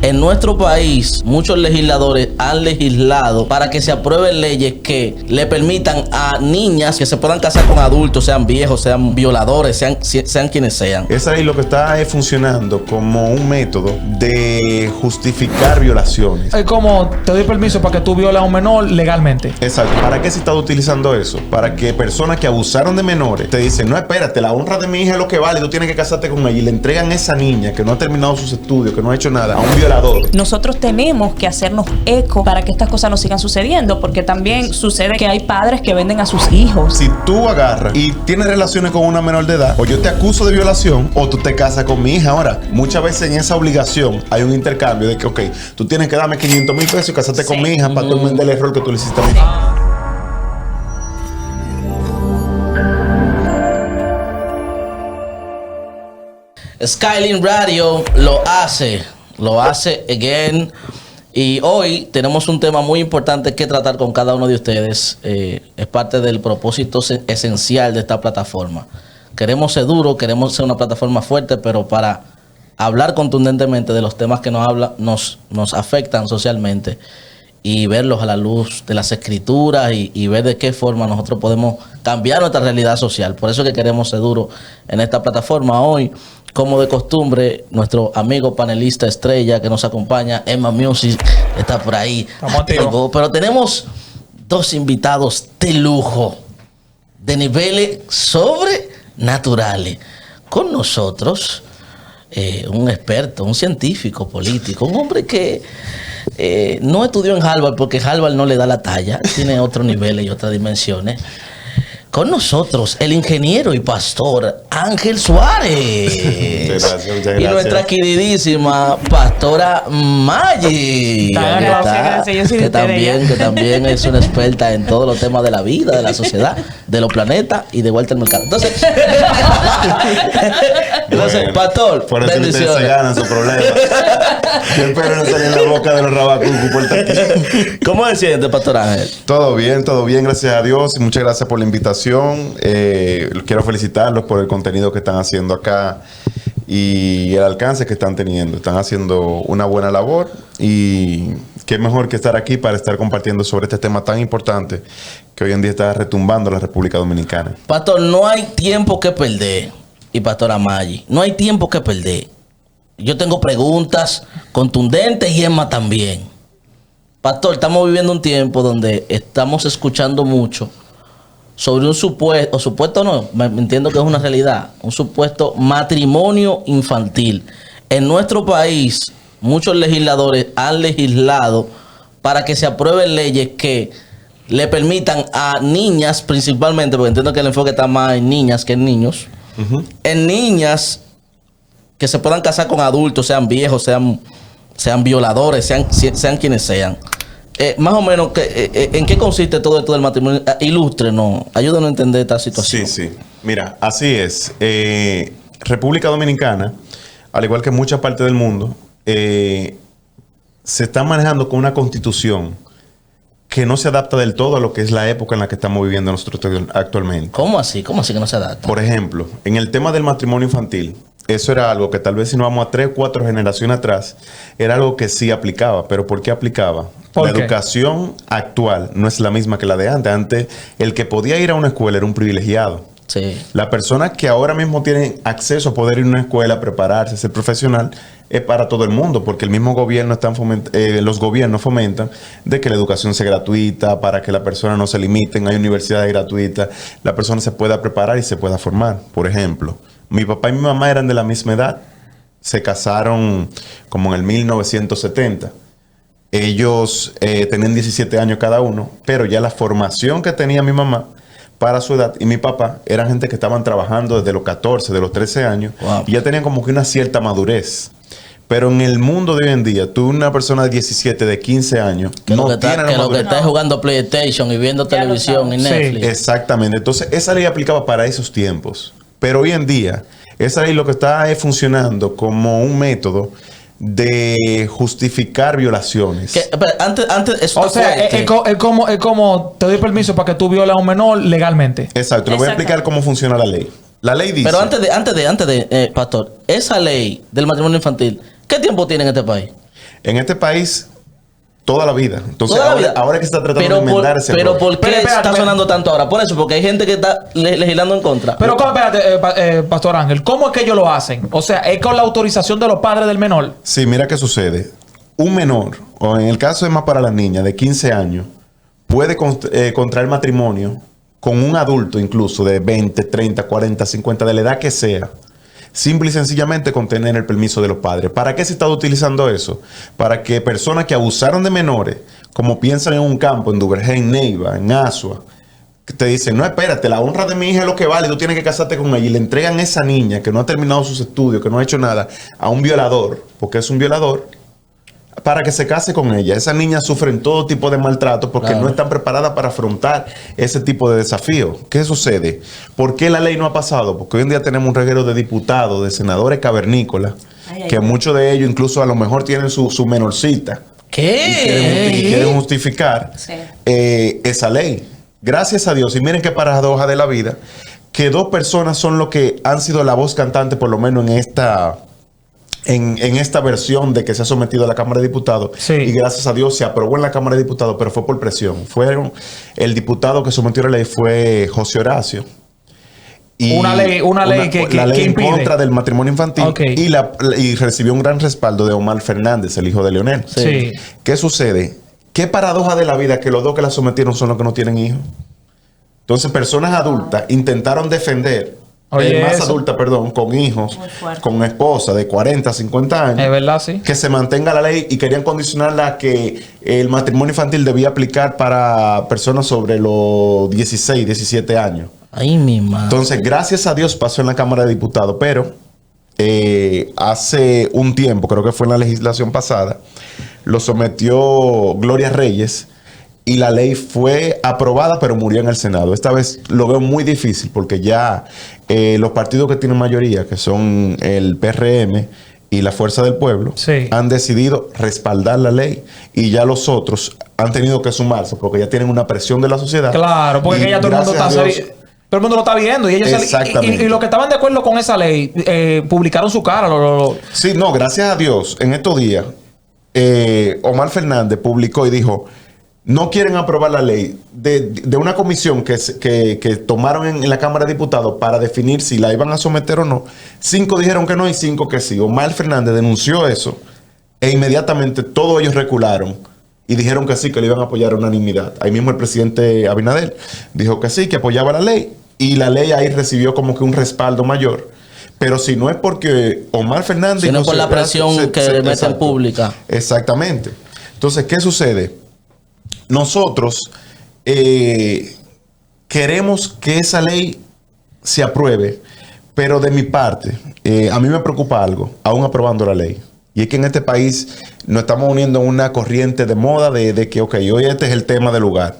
En nuestro país, muchos legisladores han legislado para que se aprueben leyes que le permitan a niñas que se puedan casar con adultos, sean viejos, sean violadores, sean quienes sean. Esa ley lo que está es funcionando como un método de justificar violaciones. Es como te doy permiso para que tú violes a un menor legalmente. Exacto. ¿Para qué se está utilizando eso? Para que personas que abusaron de menores te dicen, no, espérate, la honra de mi hija es lo que vale, tú tienes que casarte con ella, y le entregan a esa niña que no ha terminado sus estudios, que no ha hecho nada, a un violador. Nosotros tenemos que hacernos eco para que estas cosas no sigan sucediendo, porque también sucede que hay padres que venden a sus hijos. Si tú agarras y tienes relaciones con una menor de edad, o yo te acuso de violación, o tú te casas con mi hija. Ahora, muchas veces en esa obligación hay un intercambio de que, ok, tú tienes que darme 500,000 pesos y casarte con mi hija para tú enmendar el error que tú le hiciste a mi hija. Skylin Radio lo hace again. Y hoy tenemos un tema muy importante que tratar con cada uno de ustedes. Es parte del propósito esencial de esta plataforma. Queremos ser duros, queremos ser una plataforma fuerte, pero para hablar contundentemente de los temas que nos afectan socialmente y verlos a la luz de las escrituras y ver de qué forma nosotros podemos cambiar nuestra realidad social. Por eso es que queremos ser duros en esta plataforma hoy. Como de costumbre, nuestro amigo panelista estrella que nos acompaña, Emma Music, está por ahí. Pero tenemos dos invitados de lujo, de niveles sobrenaturales. Con nosotros, un experto, un científico político, un hombre que no estudió en Harvard porque Harvard no le da la talla, tiene otros niveles y otras dimensiones. Con nosotros, el ingeniero y pastor Ángel Suárez. Muchas gracias. Y nuestra queridísima pastora Maggi. Gracias. Yo soy que también es una experta en todos los temas de la vida, de la sociedad, de los planetas y de vuelta al mercado. Entonces, Bueno, pastor, por eso ustedes se ganan su problema. Yo espero no salir en la boca de los rabacucos por estar aquí. ¿Cómo se siente, pastor Ángel? Todo bien, gracias a Dios. Y muchas gracias por la invitación. Quiero felicitarlos por el contenido que están haciendo acá y el alcance que están teniendo. Están haciendo una buena labor y qué mejor que estar aquí para estar compartiendo sobre este tema tan importante que hoy en día está retumbando la República Dominicana. Pastor, no hay tiempo que perder. Y pastora Maggi, no hay tiempo que perder. Yo tengo preguntas contundentes y Emma también. Pastor, estamos viviendo un tiempo donde estamos escuchando mucho sobre un supuesto no, me entiendo que es una realidad, un supuesto matrimonio infantil. En nuestro país, muchos legisladores han legislado para que se aprueben leyes que le permitan a niñas principalmente, porque entiendo que el enfoque está más en niñas que en niños, en niñas que se puedan casar con adultos, sean viejos, sean violadores, sean quienes sean. Más o menos, ¿en qué consiste todo esto del matrimonio? Ilústrenos, ayúdanos a entender esta situación. Sí. Mira, así es. República Dominicana, al igual que muchas partes del mundo, se está manejando con una constitución que no se adapta del todo a lo que es la época en la que estamos viviendo nosotros actualmente. ¿Cómo así? ¿Cómo así que no se adapta? Por ejemplo, en el tema del matrimonio infantil, eso era algo que tal vez si nos vamos a 3 o 4 generaciones atrás, era algo que sí aplicaba. ¿Pero por qué aplicaba? La educación actual no es la misma que la de antes. Antes, el que podía ir a una escuela era un privilegiado. Sí. Las personas que ahora mismo tienen acceso a poder ir a una escuela, prepararse, ser profesional, es para todo el mundo, porque el mismo gobierno los gobiernos fomentan de que la educación sea gratuita, para que las personas no se limiten, hay universidades gratuitas, la persona se pueda preparar y se pueda formar. Por ejemplo, mi papá y mi mamá eran de la misma edad, se casaron como en el 1970. Ellos tenían 17 años cada uno, pero ya la formación que tenía mi mamá para su edad y mi papá eran gente que estaban trabajando desde los 14, de los 13 años, wow, y ya tenían como que una cierta madurez. Pero en el mundo de hoy en día, tú una persona de 17, de 15 años, que no lo que está jugando PlayStation y viendo televisión y Netflix. Sí, exactamente. Entonces, esa ley aplicaba para esos tiempos. Pero hoy en día, esa ley lo que está es funcionando como un método de justificar violaciones. Antes o sea, es como te doy permiso para que tú violes a un menor legalmente. Exacto. Le voy a explicar cómo funciona la ley. La ley dice... Pero antes de pastor, esa ley del matrimonio infantil, ¿qué tiempo tiene en este país? En este país, toda la vida. Entonces, Toda la vida. ahora que se está tratando de enmendar ese Pero error. ¿por qué Espérate, está sonando tanto ahora? Por eso, porque hay gente que está legislando en contra. Pero ¿cómo, espérate, Pastor Ángel, ¿cómo es que ellos lo hacen? O sea, ¿es con la autorización de los padres del menor? Sí, mira qué sucede. Un menor, o en el caso es más para las niñas, de 15 años, puede contraer matrimonio con un adulto incluso de 20, 30, 40, 50, de la edad que sea. Simple y sencillamente con tener el permiso de los padres. ¿Para qué se está utilizando eso? Para que personas que abusaron de menores, como piensan en un campo, en Duvergé, en Neiva, en Asua, que te dicen, no, espérate, la honra de mi hija es lo que vale, tú tienes que casarte con ella, y le entregan a esa niña que no ha terminado sus estudios, que no ha hecho nada, a un violador, porque es un violador, para que se case con ella. Esas niñas sufren todo tipo de maltrato porque no están preparadas para afrontar ese tipo de desafíos. ¿Qué sucede? ¿Por qué la ley no ha pasado? Porque hoy en día tenemos un reguero de diputados, de senadores cavernícolas, que muchos de ellos incluso a lo mejor tienen su menorcita. ¿Qué? Y quieren justificar esa ley. Gracias a Dios, y miren qué paradoja de la vida, que dos personas son los que han sido la voz cantante, por lo menos en esta versión de que se ha sometido a la Cámara de Diputados. Sí. Y gracias a Dios se aprobó en la Cámara de Diputados, pero fue por presión. El diputado que sometió la ley fue José Horacio. Y una ley que en impide. contra del matrimonio infantil. Okay. Y recibió un gran respaldo de Omar Fernández, el hijo de Leonel. Sí. ¿Qué sucede? ¿Qué paradoja de la vida que los dos que la sometieron son los que no tienen hijos? Entonces, personas adultas intentaron defender, adulta, perdón, con hijos, con esposa de 40, 50 años. Es verdad, sí. Que se mantenga la ley y querían condicionarla a que el matrimonio infantil debía aplicar para personas sobre los 16, 17 años. Ay, mi madre. Entonces, gracias a Dios pasó en la Cámara de Diputados, pero hace un tiempo, creo que fue en la legislación pasada, lo sometió Gloria Reyes y la ley fue aprobada, pero murió en el Senado. Esta vez lo veo muy difícil porque ya los partidos que tienen mayoría, que son el PRM y la Fuerza del Pueblo, han decidido respaldar la ley, y ya los otros han tenido que sumarse porque ya tienen una presión de la sociedad. Claro, porque ya todo el mundo está... Todo el mundo lo está viendo y ellos y los que estaban de acuerdo con esa ley publicaron su cara. Sí, no, gracias a Dios. En estos días, Omar Fernández publicó y dijo: no quieren aprobar la ley de una comisión que tomaron en la Cámara de Diputados para definir si la iban a someter o no. 5 dijeron que no y 5 que sí. Omar Fernández denunció eso e inmediatamente todos ellos recularon y dijeron que sí, que le iban a apoyar a unanimidad. Ahí mismo el presidente Abinader dijo que sí, que apoyaba la ley, y la ley ahí recibió como que un respaldo mayor. Pero si no es porque Omar Fernández... Sino por la presión que le meten pública. Exactamente. Entonces, ¿qué sucede? Nosotros queremos que esa ley se apruebe, pero de mi parte, a mí me preocupa algo, aún aprobando la ley. Y es que en este país nos estamos uniendo a una corriente de moda de que, ok, hoy este es el tema del lugar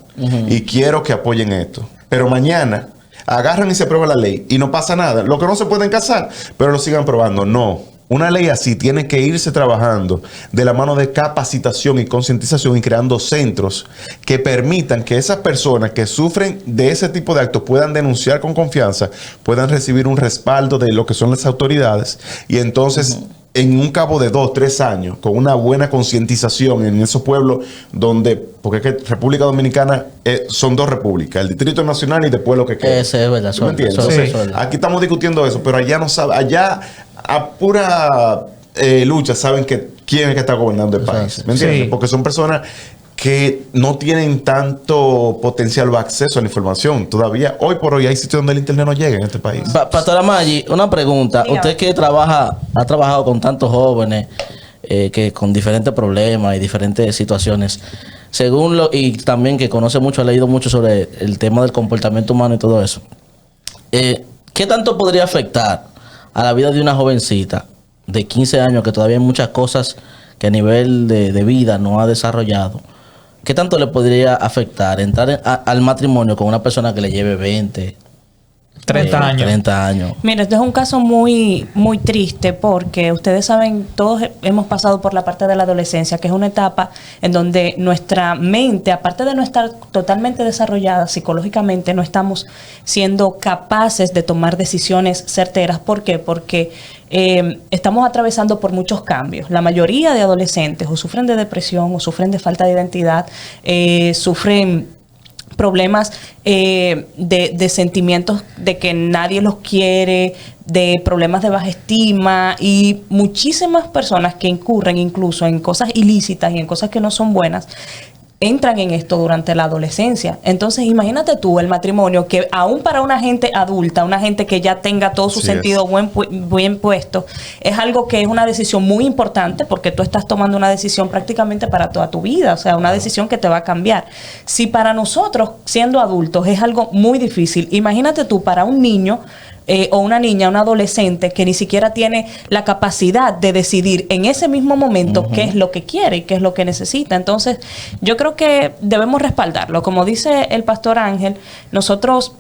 y quiero que apoyen esto. Pero mañana agarran y se aprueba la ley y no pasa nada. Los que no se pueden casar, pero lo sigan aprobando. No. Una ley así tiene que irse trabajando de la mano de capacitación y concientización, y creando centros que permitan que esas personas que sufren de ese tipo de actos puedan denunciar con confianza, puedan recibir un respaldo de lo que son las autoridades, y entonces en un cabo de 2, 3 años, con una buena concientización en esos pueblos donde, porque es que República Dominicana son 2 repúblicas, el Distrito Nacional y después lo que queda. Ese es verdad. ¿Me entiendes? Aquí estamos discutiendo eso, pero allá no sabe, allá a pura lucha saben que quién es que está gobernando el país. ¿Me entiendes? Porque son personas que no tienen tanto potencial o acceso a la información. Todavía, hoy por hoy, hay sitios donde el internet no llega en este país. Pastora Maggi, una pregunta. Dígame. Usted que ha trabajado con tantos jóvenes que con diferentes problemas y diferentes situaciones, y también que conoce mucho, ha leído mucho sobre el tema del comportamiento humano y todo eso, ¿qué tanto podría afectar a la vida de una jovencita de 15 años que todavía hay muchas cosas que a nivel de vida no ha desarrollado? ¿Qué tanto le podría afectar entrar al matrimonio con una persona que le lleve 20, 30 años? Mira, este es un caso muy, muy triste, porque ustedes saben, todos hemos pasado por la parte de la adolescencia, que es una etapa en donde nuestra mente, aparte de no estar totalmente desarrollada psicológicamente, no estamos siendo capaces de tomar decisiones certeras. ¿Por qué? Porque estamos atravesando por muchos cambios. La mayoría de adolescentes o sufren de depresión o sufren de falta de identidad, sufren problemas de sentimientos de que nadie los quiere, de problemas de baja estima y muchísimas personas que incurren incluso en cosas ilícitas y en cosas que no son buenas, entran en esto durante la adolescencia. Entonces, imagínate tú el matrimonio que aún para una gente adulta, una gente que ya tenga todo su sentido bien puesto, es algo que es una decisión muy importante porque tú estás tomando una decisión prácticamente para toda tu vida, o sea, una decisión que te va a cambiar. Si para nosotros, siendo adultos, es algo muy difícil, imagínate tú para un niño o una niña, un adolescente que ni siquiera tiene la capacidad de decidir en ese mismo momento qué es lo que quiere y qué es lo que necesita. Entonces, yo creo que debemos respaldarlo. Como dice el pastor Ángel, nosotros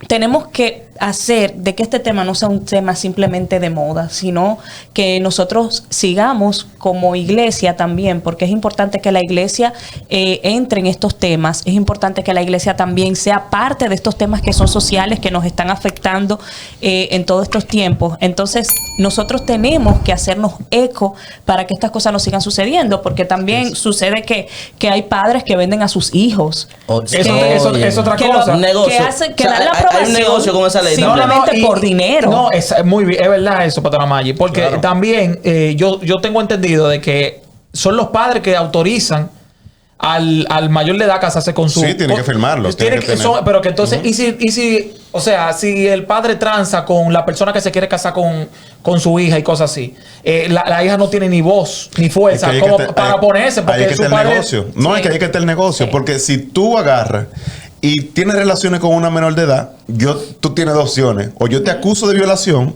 tenemos que hacer de que este tema no sea un tema simplemente de moda, sino que nosotros sigamos como iglesia también, porque es importante que la iglesia entre en estos temas, es importante que la iglesia también sea parte de estos temas que son sociales, que nos están afectando en todos estos tiempos. Entonces, nosotros tenemos que hacernos eco para que estas cosas no sigan sucediendo, porque también sucede que hay padres que venden a sus hijos. Eso es otra cosa. Un negocio. Que dan la aprobación. Hay un negocio con esa ley. Simplemente por dinero. No, es muy bien, es verdad eso, Pastora Maggi. Porque también yo tengo entendido de que son los padres que autorizan al mayor de edad casarse con su... Sí, tiene que firmarlo. Pero que entonces, o sea, si el padre transa con la persona que se quiere casar con su hija y cosas así, la hija no tiene ni voz ni fuerza para oponerse. Porque ahí es que está el negocio. No, es que ahí que está el negocio. Porque si tú agarras y tienes relaciones con una menor de edad, tú tienes dos opciones. O yo te acuso de violación,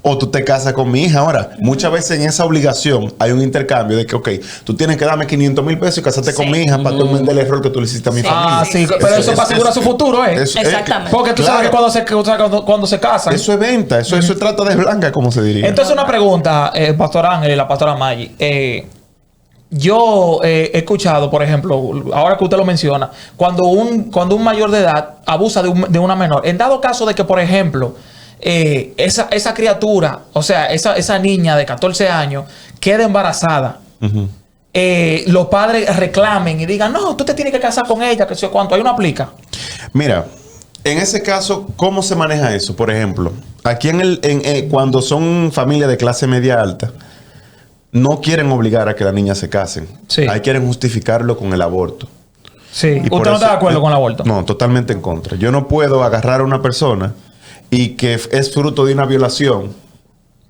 o tú te casas con mi hija. Ahora, muchas veces en esa obligación hay un intercambio de que, ok, tú tienes que darme 500 mil pesos y casarte con mi hija para tú vender el error que tú le hiciste a mi familia. Pero eso para asegurar su futuro, ¿eh? Exactamente. Porque tú sabes que cuando se casan... Eso es venta, eso es trata de blanca, como se diría. Entonces, una pregunta, Pastor Ángel y la Pastora Maggi. Yo he escuchado, por ejemplo, ahora que usted lo menciona, cuando un mayor de edad abusa de una menor, en dado caso de que, por ejemplo, esa criatura, o sea, esa niña de 14 años quede embarazada, los padres reclamen y digan, no, tú te tienes que casar con ella, que sé cuánto, ahí no aplica. Mira, en ese caso, ¿cómo se maneja eso? Por ejemplo, aquí cuando son familias de clase media alta, no quieren obligar a que la niña se casen. Sí. Ahí quieren justificarlo con el aborto. Sí. ¿Usted no está de acuerdo con el aborto? No, totalmente en contra. Yo no puedo agarrar a una persona y que es fruto de una violación,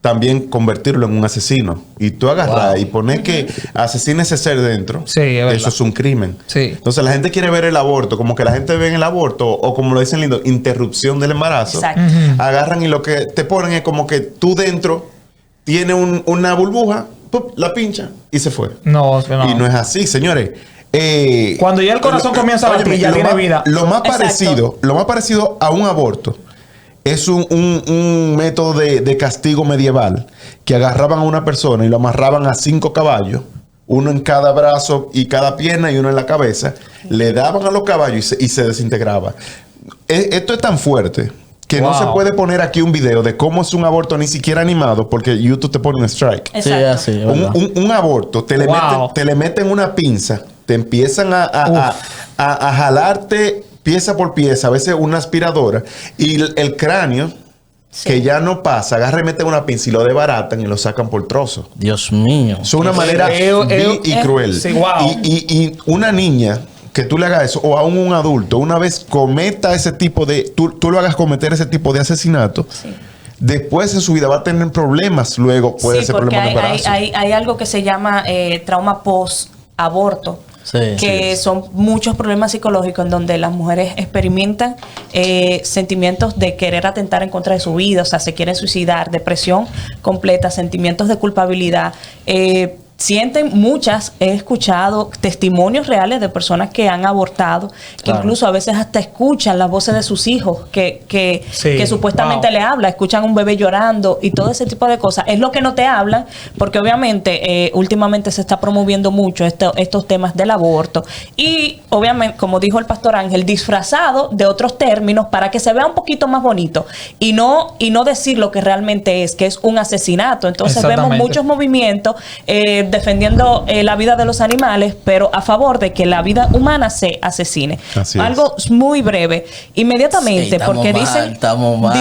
también convertirlo en un asesino. Y tú agarras y pones que asesina ese ser dentro. Sí, es verdad. Eso es un crimen. Sí. Entonces la gente quiere ver el aborto, como que la gente ve en el aborto, o como lo dicen lindo, interrupción del embarazo. Exacto. Agarran y lo que te ponen es como que tú dentro tienes una burbuja, ¡pup!, la pincha y se fue. No. Y no es así, señores. Cuando ya el corazón comienza a latir, ya tiene vida. Lo más parecido a un aborto es un método de castigo medieval que agarraban a una persona y lo amarraban a 5 caballos, uno en cada brazo y cada pierna y uno en la cabeza, le daban a los caballos y se desintegraba. Esto es tan fuerte que no se puede poner aquí un video de cómo es un aborto ni siquiera animado, porque YouTube te pone un strike. Sí, así, un aborto, te le meten una pinza, te empiezan a jalarte pieza por pieza, a veces una aspiradora, y el cráneo, que ya no pasa, agarra y meten una pinza y lo desbaratan y lo sacan por trozos. Dios mío. Es una manera vil y cruel. Sí, wow. Y una niña que tú le hagas eso, o aún un adulto, una vez cometa ese tipo de... Tú lo hagas cometer ese tipo de asesinato, después en su vida va a tener problemas, luego puede ser problema de embarazo. Hay algo que se llama trauma post-aborto. Son muchos problemas psicológicos en donde las mujeres experimentan sentimientos de querer atentar en contra de su vida, o sea, se quieren suicidar, depresión completa, sentimientos de culpabilidad, sienten muchas, he escuchado testimonios reales de personas que han abortado, que Claro. incluso a veces hasta escuchan las voces de sus hijos, que Sí. supuestamente Wow. le habla, escuchan un bebé llorando y todo ese tipo de cosas. Es lo que no te hablan, porque obviamente últimamente se está promoviendo mucho estos temas del aborto y obviamente, como dijo el pastor Ángel, disfrazado de otros términos para que se vea un poquito más bonito y no decir lo que realmente es, que es un asesinato. Entonces vemos Exactamente. muchos movimientos defendiendo la vida de los animales, pero a favor de que la vida humana se asesine. Así es. Algo muy breve, inmediatamente, Sí, estamos porque mal, dicen, estamos mal.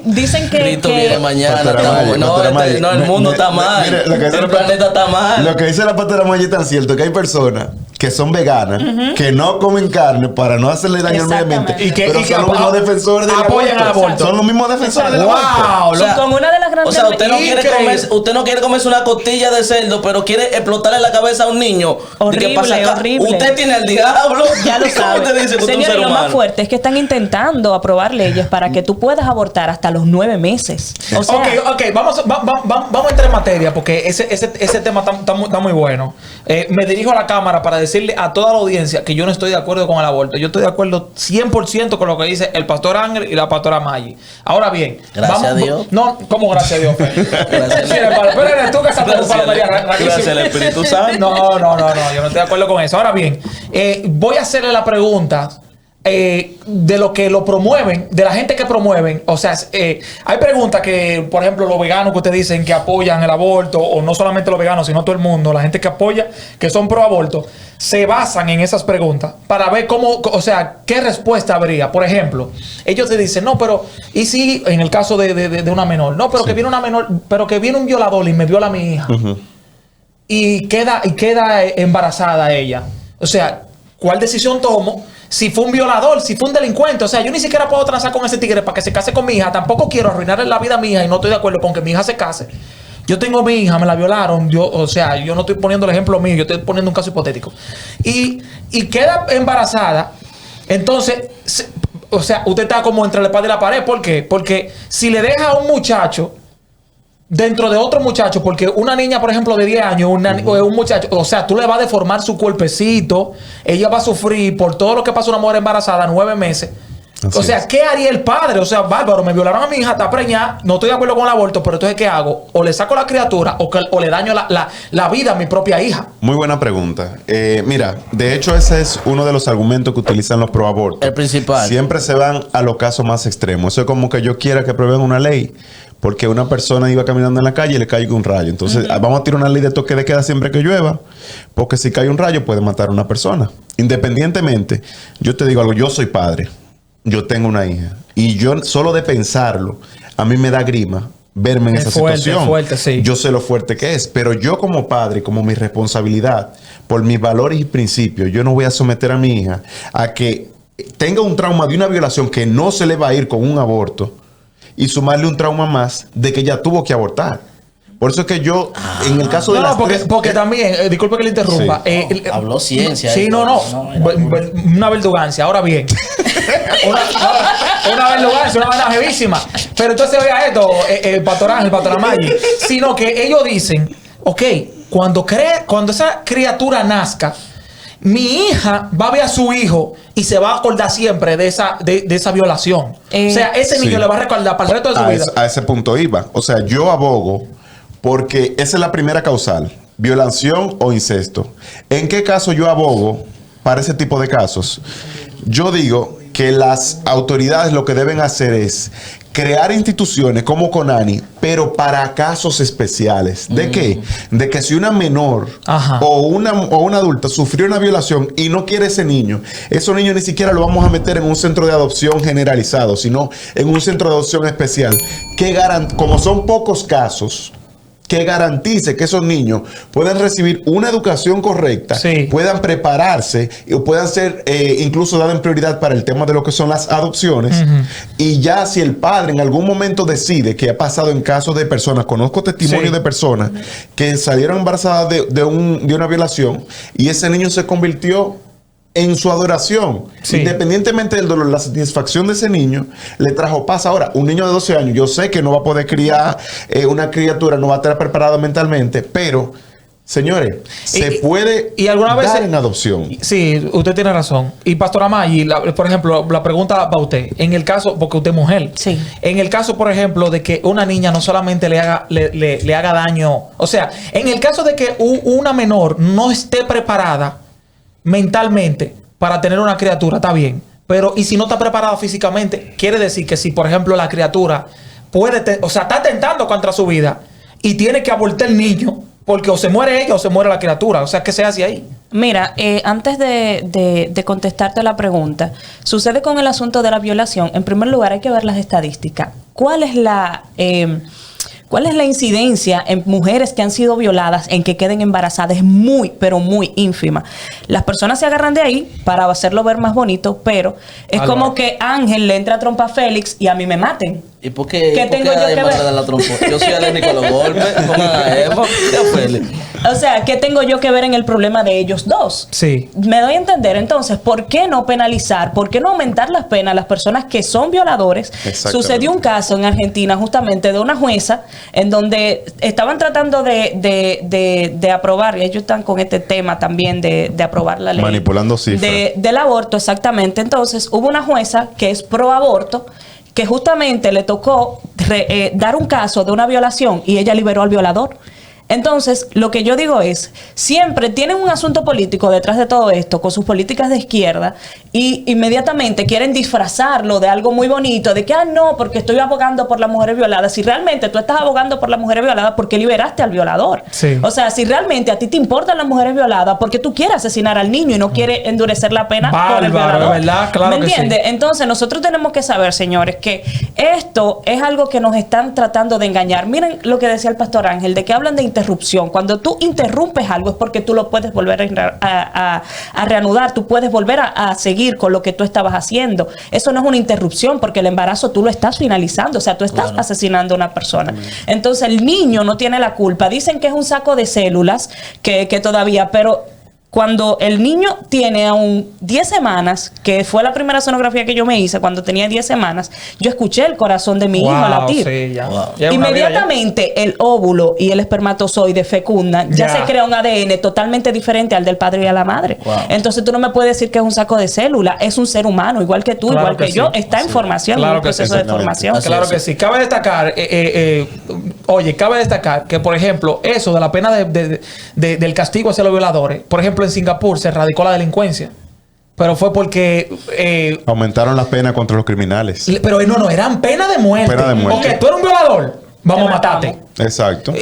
dicen que, Cristo viene mañana. Pastora estamos- Maggi, no, Pastora Maggi, no, el mundo está mal. mire, lo que dice el la- planeta está mal. Lo que dice la pastora Maggi es tan cierto, que hay personas que son veganas, que no comen carne para no hacerle daño al medio ambiente, Exactamente. pero son los mismos defensores del apoyan al aborto. Son los mismos defensores del Wow. aborto. O sea, con una de las grandes usted no quiere Increíble. usted no quiere comerse una costilla de cerdo, pero quiere explotarle la cabeza a un niño. Horrible, ¿Qué pasa acá? horrible. Usted tiene al diablo. Ya lo ¿Cómo sabe. usted dice que usted es un Señor, ser y lo más humano? fuerte es que están intentando aprobar leyes para que tú puedas abortar hasta los 9 meses. O sea, Ok, vamos a entrar en materia porque ese tema está muy bueno. Me dirijo a la cámara para decirle a toda la audiencia que yo no estoy de acuerdo con el aborto. Yo estoy de acuerdo 100% con lo que dice el pastor Ángel y la pastora Maggi. Ahora bien, Gracias a Dios. No, ¿cómo gracias a Dios? Fe? Gracias. Mira, pero eres tú que estás preocupado, María. Gracias al Espíritu Santo. No, yo no estoy de acuerdo con eso. Ahora bien, voy a hacerle la pregunta de lo que lo promueven, de la gente que promueven. O sea, hay preguntas que, por ejemplo, los veganos que ustedes dicen que apoyan el aborto, o no solamente los veganos, sino todo el mundo, la gente que apoya, que son pro aborto, se basan en esas preguntas para ver cómo, o sea, qué respuesta habría. Por ejemplo, ellos te dicen, no, pero, ¿y si en el caso de una menor? No, pero que viene una menor, pero que viene un violador y me viola a mi hija. Y queda embarazada ella. O sea, ¿cuál decisión tomo? Si fue un violador, si fue un delincuente. O sea, yo ni siquiera puedo transar con ese tigre para que se case con mi hija. Tampoco quiero arruinarle la vida a mi hija y no estoy de acuerdo con que mi hija se case. Yo tengo mi hija, me la violaron. O sea, yo no estoy poniendo el ejemplo mío, yo estoy poniendo un caso hipotético. Y queda embarazada. Entonces, o sea, usted está como entre la espada y la pared. ¿Por qué? Porque si le deja a un muchacho dentro de otro muchacho, porque una niña, por ejemplo, de 10 años, o un muchacho, o sea, tú le vas a deformar su cuerpecito, ella va a sufrir por todo lo que pasa una mujer embarazada 9 meses. Así O sea, es. ¿qué haría el padre? O sea, bárbaro, me violaron a mi hija, está preñada, no estoy de acuerdo con el aborto, pero entonces, ¿qué hago? O le saco la criatura o le daño la vida a mi propia hija. Muy buena pregunta. Mira, de hecho ese es uno de los argumentos que utilizan los pro abortos. El principal. Siempre se van a los casos más extremos. Eso es como que yo quiera que aprueben una ley porque una persona iba caminando en la calle y le caiga un rayo. Entonces vamos a tirar una ley de toque de queda siempre que llueva, porque si cae un rayo puede matar a una persona. Independientemente, yo te digo algo, yo soy padre, yo tengo una hija y yo solo de pensarlo, a mí me da grima verme en Es esa fuerte, situación. fuerte, sí. Yo sé lo fuerte que es, pero yo como padre, como mi responsabilidad, por mis valores y principios, yo no voy a someter a mi hija a que tenga un trauma de una violación que no se le va a ir con un aborto y sumarle un trauma más de que ella tuvo que abortar. Por eso es que yo, en el caso de las porque también, disculpe que le interrumpa. Sí. Habló ciencia. Sí, ahí, no. era Una verdugancia. Ahora bien. una verdugancia, una vaina jevísima. Pero entonces, oiga esto, el pastor Ángel, el pastor Maggi. Sino que ellos dicen, ok, cuando esa criatura nazca, mi hija va a ver a su hijo y se va a acordar siempre de esa violación. O sea, ese niño Sí. le va a recordar para el resto de su vida. A ese punto iba. O sea, yo abogo porque esa es la primera causal, violación o incesto. ¿En qué caso yo abogo para ese tipo de casos? Yo digo que las autoridades lo que deben hacer es crear instituciones como CONANI, pero para casos especiales. ¿De qué? De que si una menor Ajá. o una adulta sufrió una violación y no quiere ese niño ni siquiera lo vamos a meter en un centro de adopción generalizado, sino en un centro de adopción especial. Como son pocos casos, que garantice que esos niños puedan recibir una educación correcta, Sí. puedan prepararse y puedan ser incluso dadas en prioridad para el tema de lo que son las adopciones. Y ya si el padre en algún momento decide, que ha pasado en casos de personas, conozco testimonios Sí. de personas que salieron embarazadas de una violación y ese niño se convirtió en su adoración. Sí. Independientemente del dolor, la satisfacción de ese niño le trajo paz. Ahora, un niño de 12 años, yo sé que no va a poder criar una criatura, no va a estar preparado mentalmente, pero Señores, se puede y alguna vez dar en adopción. Sí, usted tiene razón. Y Pastora Maggi, por ejemplo, la pregunta para usted, en el caso, porque usted es mujer, Sí. en el caso, por ejemplo, de que una niña no solamente le haga daño, o sea, en el caso de que una menor no esté preparada mentalmente para tener una criatura, está bien. Pero, y si no está preparada físicamente, quiere decir que si, por ejemplo, la criatura está tentando contra su vida y tiene que abortar el niño, porque o se muere ella o se muere la criatura. O sea, ¿qué se hace ahí? Mira, antes de contestarte la pregunta, sucede con el asunto de la violación. En primer lugar, hay que ver las estadísticas. ¿Cuál es la incidencia en mujeres que han sido violadas en que queden embarazadas? Es muy, pero muy ínfima. Las personas se agarran de ahí para hacerlo ver más bonito, pero es como que Ángel le entra a trompa a Félix y a mí me maten. ¿Y por qué? ¿Qué ¿Por tengo qué yo nadie que manda ver? de la trompa? Yo soy alérgico a los golpes. Pongan a Eva. ¿Qué Félix? O sea, ¿qué tengo yo que ver en el problema de ellos dos? Sí. Me doy a entender. Entonces, ¿por qué no penalizar? ¿Por qué no aumentar las penas a las personas que son violadores? Exactamente. Sucedió un caso en Argentina justamente de una jueza en donde estaban tratando de aprobar, y ellos están con este tema también de aprobar la ley. Manipulando cifras. Del aborto, exactamente. Entonces, hubo una jueza que es pro aborto, que justamente le tocó dar un caso de una violación y ella liberó al violador. Entonces, lo que yo digo es, siempre tienen un asunto político detrás de todo esto, con sus políticas de izquierda, y inmediatamente quieren disfrazarlo de algo muy bonito, de que, no, porque estoy abogando por las mujeres violadas. Si realmente tú estás abogando por las mujeres violadas, ¿por qué liberaste al violador? Sí. O sea, si realmente a ti te importan las mujeres violadas, ¿por qué tú quieres asesinar al niño y no quieres endurecer la pena por el Bárbaro, violador? ¿verdad? Claro ¿Me que sí. entiendes? Entonces, nosotros tenemos que saber, señores, que esto es algo que nos están tratando de engañar. Miren lo que decía el pastor Ángel, de que hablan de interrupción. Cuando tú interrumpes algo es porque tú lo puedes volver a reanudar, tú puedes volver a seguir con lo que tú estabas haciendo. Eso no es una interrupción porque el embarazo tú lo estás finalizando, o sea, tú estás asesinando a una persona. Entonces, el niño no tiene la culpa. Dicen que es un saco de células que todavía, pero cuando el niño tiene aún 10 semanas, que fue la primera sonografía que yo me hice, cuando tenía 10 semanas, yo escuché el corazón de mi hijo latir. Sí, ya. Wow. Ya es una vida, Inmediatamente el óvulo y el espermatozoide fecundan, ya se crea un ADN totalmente diferente al del padre y a la madre. Wow. Entonces tú no me puedes decir que es un saco de células, es un ser humano, igual que tú, Claro igual que que yo, sí. está en formación, Claro en un que sí, proceso de exactamente. formación. Así Claro es. que sí. Cabe destacar, cabe destacar que, por ejemplo, eso de la pena del castigo hacia los violadores, por ejemplo, en Singapur se erradicó la delincuencia. Pero fue porque... Aumentaron las penas contra los criminales. pero no, eran pena de muerte. Pena de muerte. Ok, tú eres un violador, vamos Te a matarte. matamos. Exacto.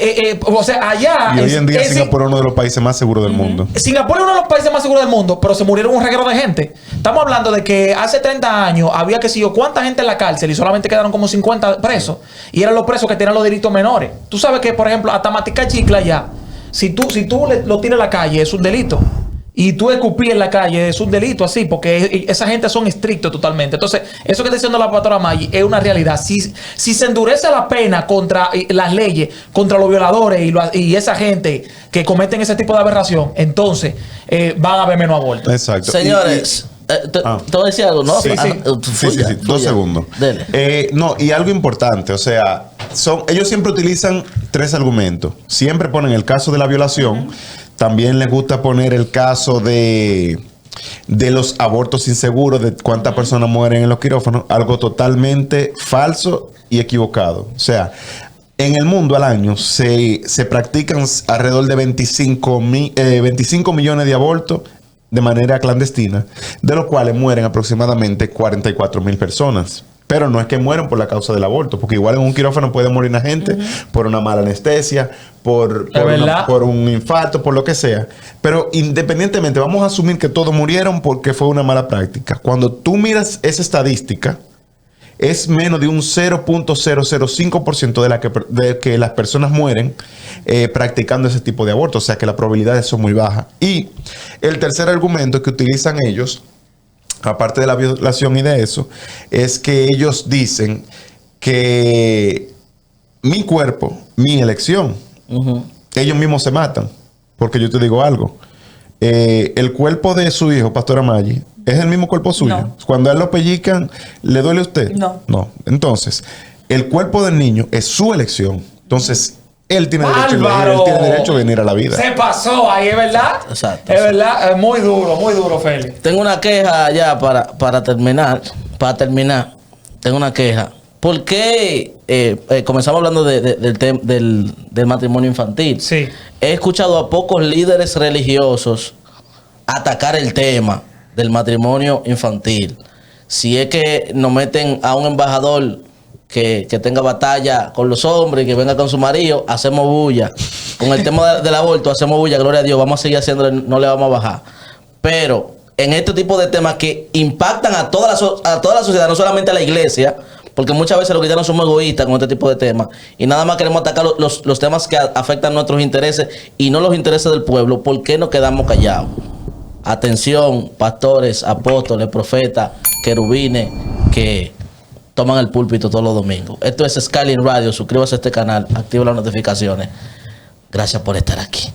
O sea, allá... Y hoy en día es- Singapur es uno de los países más seguros del mundo. Singapur es uno de los países más seguros del mundo, pero se murieron un reguero de gente. Estamos hablando de que hace 30 años había que sé yo cuánta gente en la cárcel y solamente quedaron como 50 presos. Y eran los presos que tenían los delitos menores. Tú sabes que, por ejemplo, hasta matica chicle allá, si tú lo tiras a la calle, es un delito. Y tú escupir en la calle es un delito así, porque esa gente son estrictos totalmente. Entonces, eso que está diciendo la pastora Maggi es una realidad. Si se endurece la pena contra las leyes, contra los violadores y esa gente que cometen ese tipo de aberración, entonces van a haber menos abortos. Exacto. Señores, te voy a decir algo, ¿no? Sí, sí. Sí. Dos segundos. Dele. No, y algo importante, o sea, ellos siempre utilizan tres argumentos. Siempre ponen el caso de la violación. También les gusta poner el caso de los abortos inseguros, de cuántas personas mueren en los quirófanos. Algo totalmente falso y equivocado. O sea, en el mundo al año se practican alrededor de 25 millones de abortos de manera clandestina, de los cuales mueren aproximadamente 44,000 personas. Pero no es que mueren por la causa del aborto, porque igual en un quirófano puede morir una gente por una mala anestesia, por un infarto, por lo que sea. Pero independientemente, vamos a asumir que todos murieron porque fue una mala práctica. Cuando tú miras esa estadística, es menos de un 0.005% de que las personas mueren practicando ese tipo de aborto. O sea que las probabilidades son muy bajas. Y el tercer argumento que utilizan ellos, aparte de la violación y de eso, es que ellos dicen que mi cuerpo, mi elección, ellos mismos se matan. Porque yo te digo algo. El cuerpo de su hijo, Pastora Maggi, ¿es el mismo cuerpo suyo? No. Cuando a él lo pellizcan, ¿le duele a usted? No. No. Entonces, el cuerpo del niño es su elección. Entonces, él tiene ¡Bárbaro! derecho a venir a la vida. Se pasó ahí, ¿es verdad? Exacto. Es verdad, es muy duro, Félix. Tengo una queja ya para terminar. Para terminar, tengo una queja. ¿Por qué comenzamos hablando del matrimonio infantil? Sí. He escuchado a pocos líderes religiosos atacar el tema del matrimonio infantil. Si es que nos meten a un embajador que tenga batalla con los hombres y que venga con su marido, hacemos bulla. Con el tema del aborto, hacemos bulla, gloria a Dios, vamos a seguir haciéndolo, no le vamos a bajar. Pero en este tipo de temas que impactan a toda la sociedad, no solamente a la iglesia, porque muchas veces los cristianos somos egoístas con este tipo de temas y nada más queremos atacar los temas que afectan nuestros intereses y no los intereses del pueblo. ¿Por qué nos quedamos callados? Atención, pastores, apóstoles, profetas, querubines que toman el púlpito todos los domingos. Esto es Skyline Radio. Suscríbase a este canal, activa las notificaciones. Gracias por estar aquí.